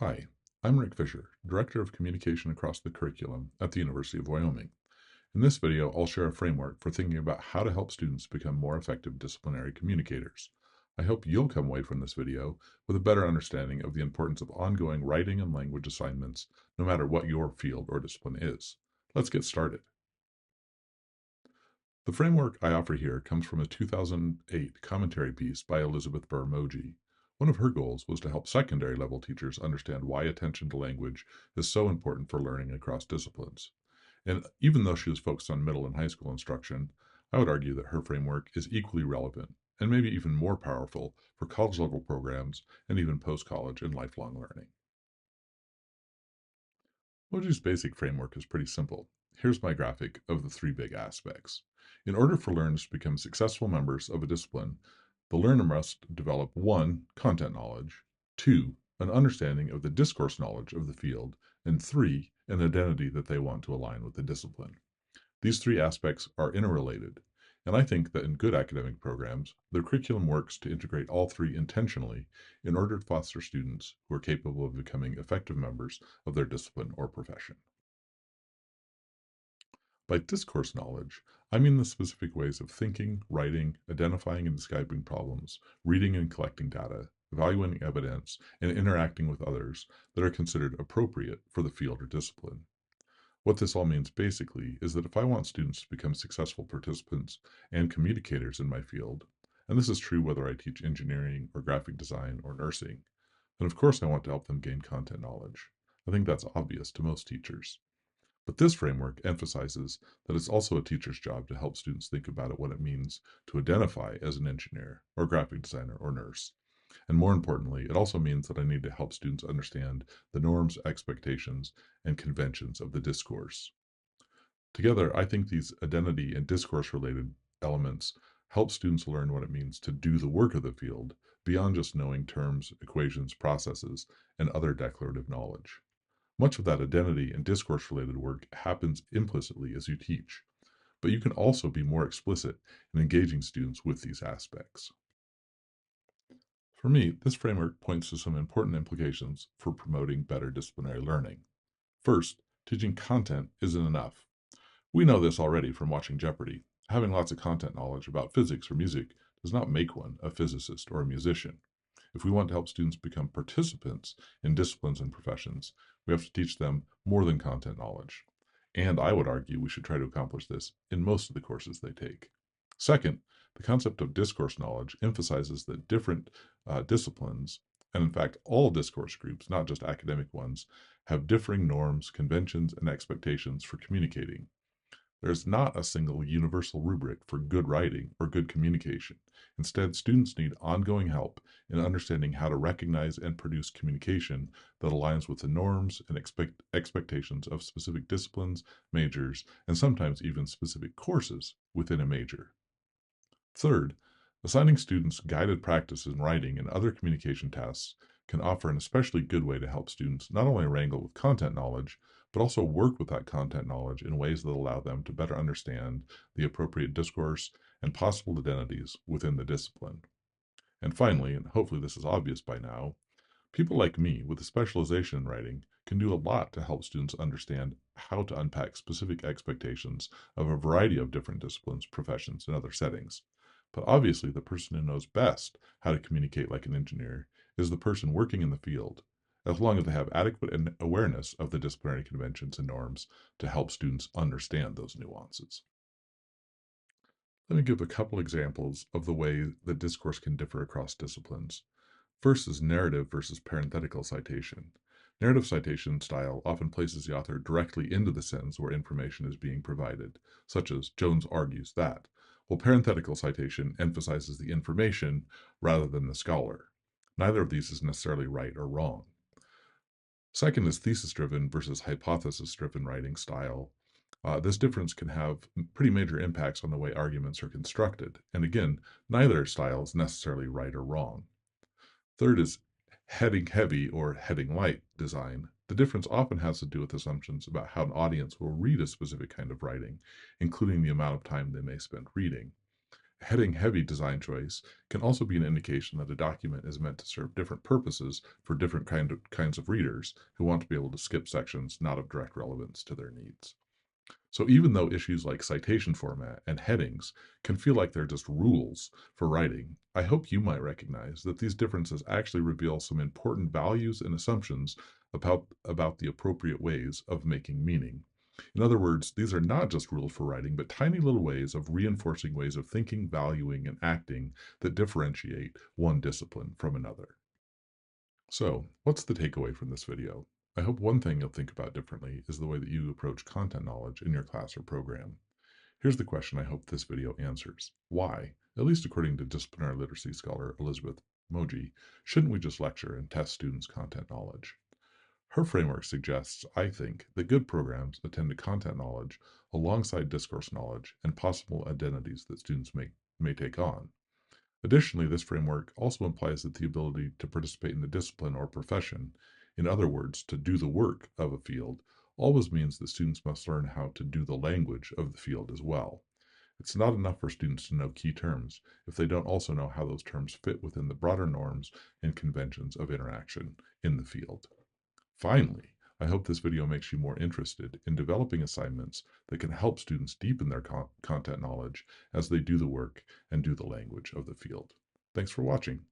Hi, I'm Rick Fisher, Director of Communication across the curriculum at the University of Wyoming. In this video, I'll share a framework for thinking about how to help students become more effective disciplinary communicators. I hope you'll come away from this video with a better understanding of the importance of ongoing writing and language assignments, no matter what your field or discipline is. Let's get started. The framework I offer here comes from a 2008 commentary piece by Elizabeth Burr Moji. One of her goals was to help secondary level teachers understand why attention to language is so important for learning across disciplines. And even though she was focused on middle and high school instruction, I would argue that her framework is equally relevant and maybe even more powerful for college level programs and even post college and lifelong learning. Moji's basic framework is pretty simple. Here's my graphic of the three big aspects. In order for learners to become successful members of a discipline, the learner must develop 1. Content knowledge, 2. An understanding of the discourse knowledge of the field, and 3. An identity that they want to align with the discipline. These three aspects are interrelated, and I think that in good academic programs, the curriculum works to integrate all three intentionally in order to foster students who are capable of becoming effective members of their discipline or profession. By discourse knowledge, I mean the specific ways of thinking, writing, identifying and describing problems, reading and collecting data, evaluating evidence, and interacting with others that are considered appropriate for the field or discipline. What this all means basically is that if I want students to become successful participants and communicators in my field, and this is true whether I teach engineering or graphic design or nursing, then of course I want to help them gain content knowledge. I think that's obvious to most teachers. But this framework emphasizes that it's also a teacher's job to help students think about what it means to identify as an engineer or graphic designer or nurse. And more importantly, it also means that I need to help students understand the norms, expectations, and conventions of the discourse. Together, I think these identity and discourse related elements help students learn what it means to do the work of the field beyond just knowing terms, equations, processes, and other declarative knowledge. Much of that identity and discourse related work happens implicitly as you teach, but you can also be more explicit in engaging students with these aspects. For me, this framework points to some important implications for promoting better disciplinary learning. First, teaching content isn't enough. We know this already from watching Jeopardy! Having lots of content knowledge about physics or music does not make one a physicist or a musician. If we want to help students become participants in disciplines and professions, we have to teach them more than content knowledge. And I would argue we should try to accomplish this in most of the courses they take. Second, the concept of discourse knowledge emphasizes that different disciplines, and in fact all discourse groups, not just academic ones, have differing norms, conventions, and expectations for communicating. There's not a single universal rubric for good writing or good communication. Instead, students need ongoing help in understanding how to recognize and produce communication that aligns with the norms and expectations of specific disciplines, majors, and sometimes even specific courses within a major. Third, assigning students guided practice in writing and other communication tasks can offer an especially good way to help students not only wrangle with content knowledge, but also work with that content knowledge in ways that allow them to better understand the appropriate discourse and possible identities within the discipline. And finally, and hopefully this is obvious by now, people like me with a specialization in writing can do a lot to help students understand how to unpack specific expectations of a variety of different disciplines, professions, and other settings. But obviously, the person who knows best how to communicate like an engineer is the person working in the field, as long as they have adequate awareness of the disciplinary conventions and norms to help students understand those nuances. Let me give a couple examples of the way that discourse can differ across disciplines. First is narrative versus parenthetical citation. Narrative citation style often places the author directly into the sentence where information is being provided, such as Jones argues that, while parenthetical citation emphasizes the information rather than the scholar. Neither of these is necessarily right or wrong. Second is thesis-driven versus hypothesis-driven writing style. This difference can have pretty major impacts on the way arguments are constructed. And again, neither style is necessarily right or wrong. Third is heading heavy or heading light design. The difference often has to do with assumptions about how an audience will read a specific kind of writing, including the amount of time they may spend reading. Heading-heavy design choice can also be an indication that a document is meant to serve different purposes for different kinds of readers who want to be able to skip sections not of direct relevance to their needs. So even though issues like citation format and headings can feel like they're just rules for writing, I hope you might recognize that these differences actually reveal some important values and assumptions about the appropriate ways of making meaning. In other words, these are not just rules for writing, but tiny little ways of reinforcing ways of thinking, valuing, and acting that differentiate one discipline from another. So, what's the takeaway from this video? I hope one thing you'll think about differently is the way that you approach content knowledge in your class or program. Here's the question I hope this video answers. Why, at least according to disciplinary literacy scholar Elizabeth Moji, shouldn't we just lecture and test students' content knowledge? Her framework suggests, I think, that good programs attend to content knowledge alongside discourse knowledge and possible identities that students may take on. Additionally, this framework also implies that the ability to participate in the discipline or profession, in other words, to do the work of a field, always means that students must learn how to do the language of the field as well. It's not enough for students to know key terms if they don't also know how those terms fit within the broader norms and conventions of interaction in the field. Finally, I hope this video makes you more interested in developing assignments that can help students deepen their content knowledge as they do the work and do the language of the field. Thanks for watching.